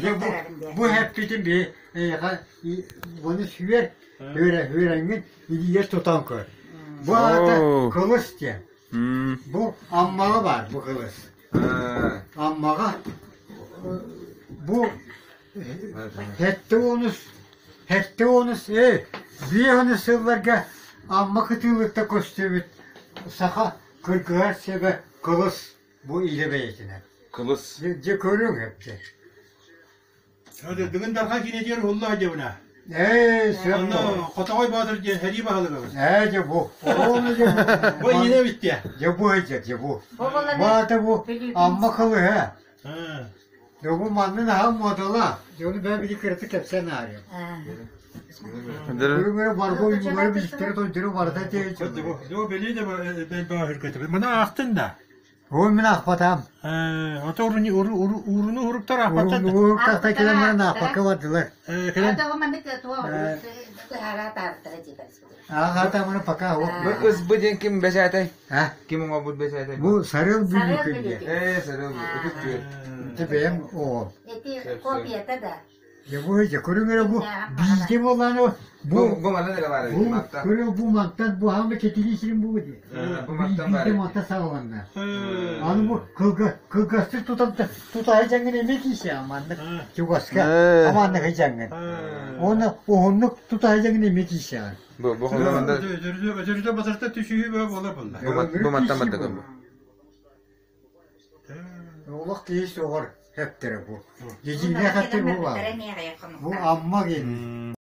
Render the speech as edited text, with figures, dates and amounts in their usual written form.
Ya bu hep bütün bir bunu süver öğrengen iyice tutan koy. Bu arada kılıç diye. Bu ammağı var bu kılıç. Ammağa bu hette onus bir onu sıllarga amma kıtılıkta kostümü saka kırkılar sebe kılıç bu ile beytine. Kılıç. Ce görüyorum hepsi. Hadi bugün darha yine diyor Allah acabına. Sen Allah Kotakoy Bahadır diye hediye bahadır babası. ce bu. Onu ce bu. Bu yine bitti. Ce bu ce bu. Bu arada bu amma kılı he. Ya bu mandın ha modala. Onu ben bir kırtık hepsini arıyorum. Böyle barbo böyle bir işte toyduğu vardı diye. Hadi bu. Yo beni de ben bahir kötü. Bana aktın da. O min akbatam. Ata uğrunu hurup taraf patladı. Bu tahta kelamlar ne yapakı vardılar. Hatta bunu paka o. Bu kız bu jen kim besaytay? Ha? Kim o bu besaytay? Bu sarıl büyük diye. Sarı öpüp diyor. Tepeyim o. Eti kopya da. Ya bu hiç kurumera bu bildim olan o. Bu malda ne var? Bu kuru bu maktan bu hamle ketili işin bu diye. Bu maktan var. Bildim maktan sağlanlar. Anı bu kılgastır tutayacaksın emek işi amanlık. Çuvaska amanlık yapacaksın. Onu onluk tutayacaksın emek işi. Bu zamanda Ödürüde basarda tüşüğü böyle ola bunlar. bu mattan battı bu. Olak değil o var. Hep tere bu. Gece ne kadar bu var. Bu amma geldi.